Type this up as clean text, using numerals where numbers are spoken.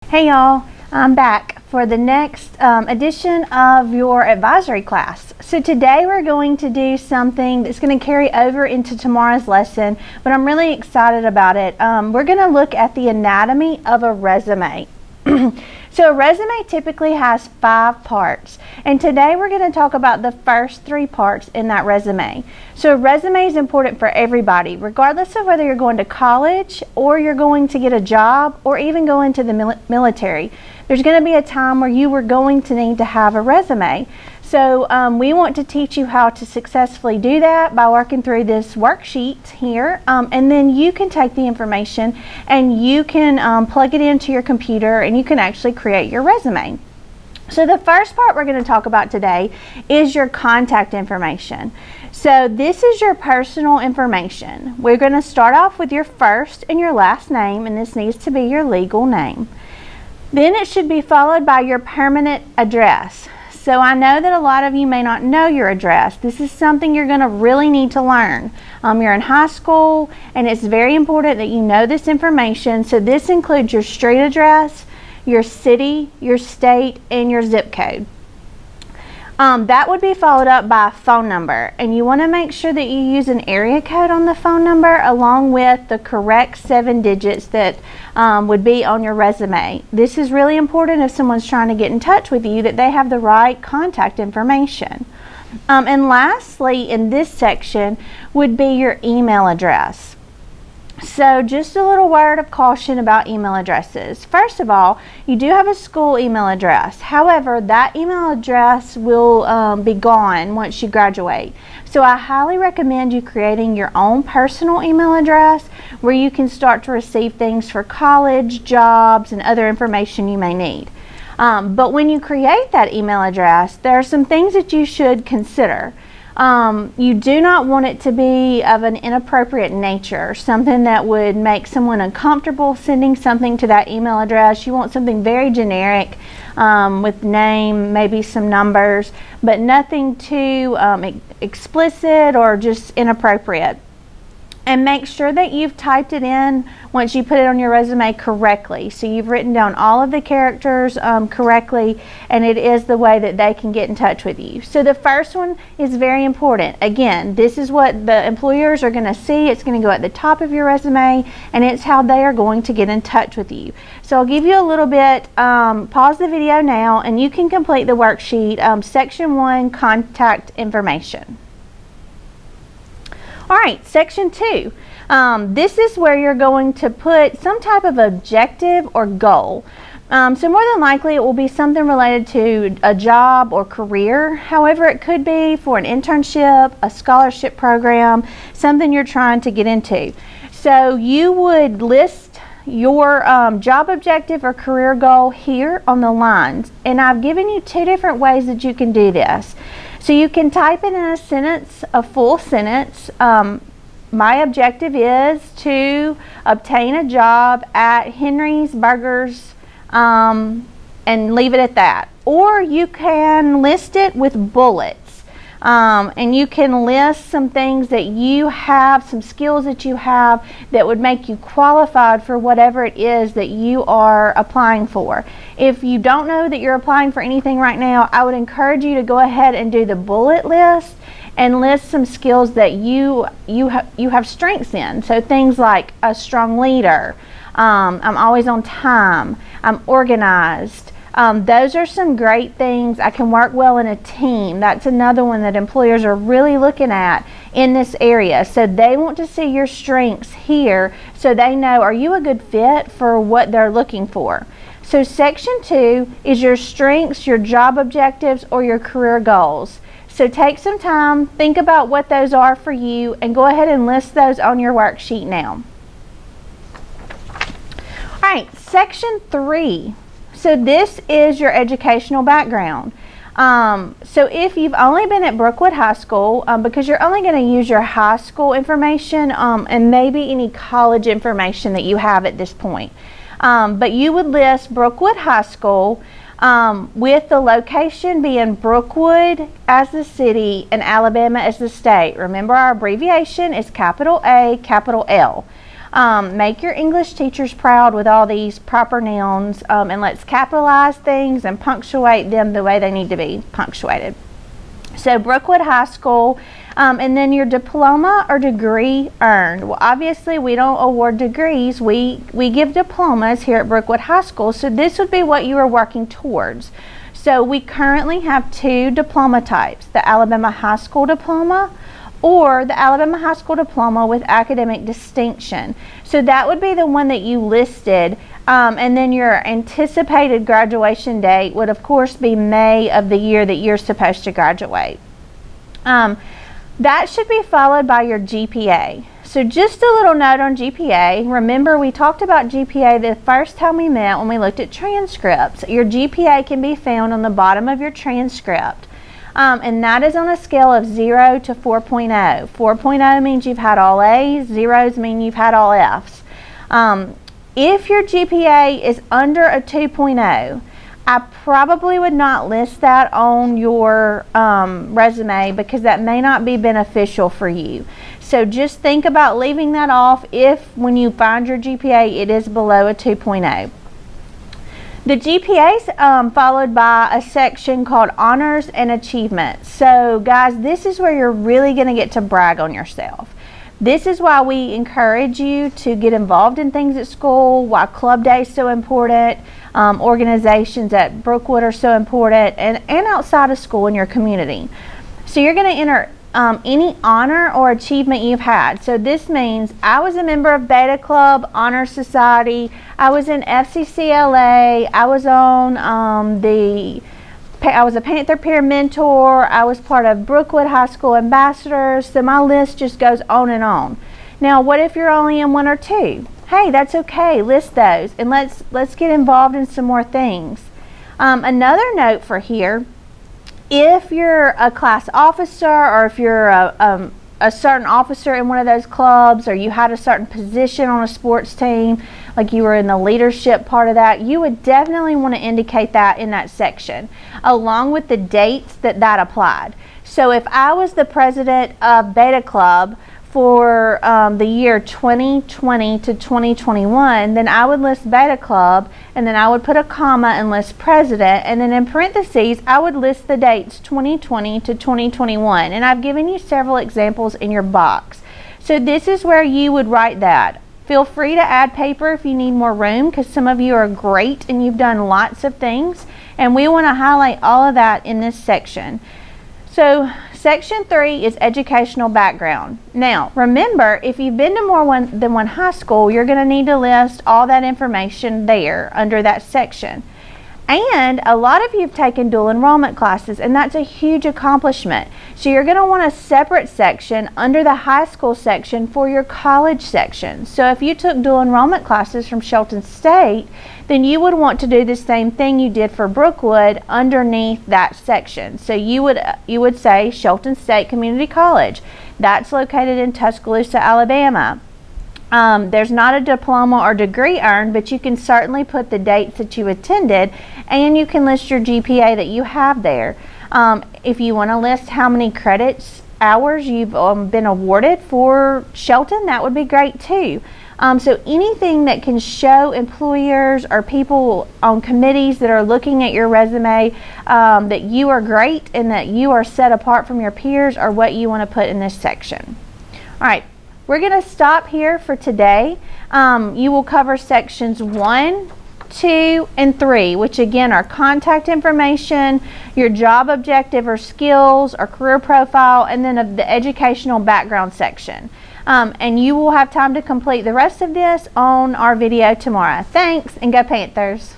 Hey y'all, I'm back for the next edition of your advisory class. So today we're going to do something that's going to carry over into tomorrow's lesson, but I'm really excited about it. We're going to look at the anatomy of a resume. So a resume typically has 5 parts, and today we're going to talk about the first 3 parts in that resume. So a resume is important for everybody, regardless of whether you're going to college or you're going to get a job or even go into the military. There's going to be a time where you are going to need to have a resume. So we want to teach you how to successfully do that by working through this worksheet here, and then you can take the information and you can plug it into your computer and you can actually create your resume. So the first part we're going to talk about today is your contact information. So this is your personal information. We're going to start off with your first and your last name, and this needs to be your legal name. Then it should be followed by your permanent address. So I know that a lot of you may not know your address. This is something you're going to really need to learn. You're in high school, and it's very important that you know this information. So this includes your street address, your city, your state, and your zip code. That would be followed up by a phone number, and you want to make sure that you use an area code on the phone number along with the correct 7 digits that would be on your resume. This is really important if someone's trying to get in touch with you, that they have the right contact information. And lastly, in this section would be your email address. So just a little word of caution about email addresses. First of all, you do have a school email address. However, that email address will be gone once you graduate. So I highly recommend you creating your own personal email address where you can start to receive things for college, jobs, and other information you may need. But when you create that email address, there are some things that you should consider. You do not want it to be of an inappropriate nature, something that would make someone uncomfortable sending something to that email address. You want something very generic with name, maybe some numbers, but nothing too explicit or just inappropriate. And make sure that you've typed it in once you put it on your resume correctly. So you've written down all of the characters correctly, and it is the way that they can get in touch with you. So the first one is very important. Again, this is what the employers are going to see. It's going to go at the top of your resume, and it's how they are going to get in touch with you. So I'll give you a little bit, pause the video now, and you can complete the worksheet, Section 1, Contact Information. All right, Section 2. This is where you're going to put some type of objective or goal. So more than likely it will be something related to a job or career. However, it could be for an internship, a scholarship program, something you're trying to get into. So you would list your job objective or career goal here on the lines. And I've given you 2 different ways that you can do this. So you can type it in a sentence, a full sentence. My objective is to obtain a job at Henry's Burgers, and leave it at that. Or you can list it with bullets. And you can list some things that you have, some skills that you have that would make you qualified for whatever it is that you are applying for. If you don't know that you're applying for anything right now, I would encourage you to go ahead and do the bullet list and list some skills that you have strengths in. So things like a strong leader, I'm always on time, I'm organized. Those are some great things. I can work well in a team. That's another one that employers are really looking at in this area. So they want to see your strengths here so they know, are you a good fit for what they're looking for? So Section 2 is your strengths, your job objectives, or your career goals. So take some time, think about what those are for you, and go ahead and list those on your worksheet now. All right, Section 3. So this is your educational background. So if you've only been at Brookwood High School, because you're only going to use your high school information and maybe any college information that you have at this point. But you would list Brookwood High School with the location being Brookwood as the city and Alabama as the state. Remember, our abbreviation is capital A, capital L. Make your English teachers proud with all these proper nouns, and let's capitalize things and punctuate them the way they need to be punctuated. So Brookwood High School, and then your diploma or degree earned. Well, obviously we don't award degrees, we give diplomas here at Brookwood High School, so this would be what you are working towards. So we currently have two diploma types, the Alabama High School Diploma or the Alabama High School Diploma with Academic Distinction. So that would be the one that you listed, and then your anticipated graduation date would of course be May of the year that you're supposed to graduate. That should be followed by your GPA. So just a little note on GPA. Remember, we talked about GPA the first time we met when we looked at transcripts. Your GPA can be found on the bottom of your transcript. And that is on a scale of 0 to 4.0. 4.0 means you've had all A's, zeros mean you've had all F's. If your GPA is under a 2.0, I probably would not list that on your resume because that may not be beneficial for you. So just think about leaving that off if when you find your GPA it is below a 2.0. The GPA is followed by a section called Honors and Achievement. So guys, this is where you're really going to get to brag on yourself. This is why we encourage you to get involved in things at school, why Club Day is so important, organizations at Brookwood are so important, and outside of school in your community. So you're going to enter any honor or achievement you've had. So this means I was a member of Beta Club, Honor Society, I was in FCCLA, I was on I was a Panther Peer Mentor, I was part of Brookwood High School Ambassadors, so my list just goes on and on. Now, what if you're only in one or two? Hey, that's okay, list those, and let's get involved in some more things. Another note for here, if you're a class officer or if you're a certain officer in one of those clubs, or you had a certain position on a sports team, like you were in the leadership part of that, you would definitely want to indicate that in that section, along with the dates that applied. So if I was the president of Beta Club for the year 2020 to 2021, then I would list Beta Club, and then I would put a comma and list president, and then in parentheses I would list the dates 2020 to 2021, and I've given you several examples in your box. So this is where you would write that. Feel free to add paper if you need more room, because some of you are great and you've done lots of things, and we want to highlight all of that in this section. So section 3 is educational background. Now remember, if you've been to more than one high school, you're going to need to list all that information there under that section. And a lot of you have taken dual enrollment classes, and that's a huge accomplishment. So you're going to want a separate section under the high school section for your college section. So if you took dual enrollment classes from Shelton State, then you would want to do the same thing you did for Brookwood underneath that section. So you would say Shelton State Community College. That's located in Tuscaloosa, Alabama. There's not a diploma or degree earned, but you can certainly put the dates that you attended, and you can list your GPA that you have there. If you want to list how many credits, hours you've been awarded for Shelton, that would be great too. So anything that can show employers or people on committees that are looking at your resume that you are great and that you are set apart from your peers are what you want to put in this section. All right. We're going to stop here for today. You will cover sections 1, 2, and 3, which again are contact information, your job objective or skills or career profile, and then of the educational background section. And you will have time to complete the rest of this on our video tomorrow. Thanks, and go Panthers!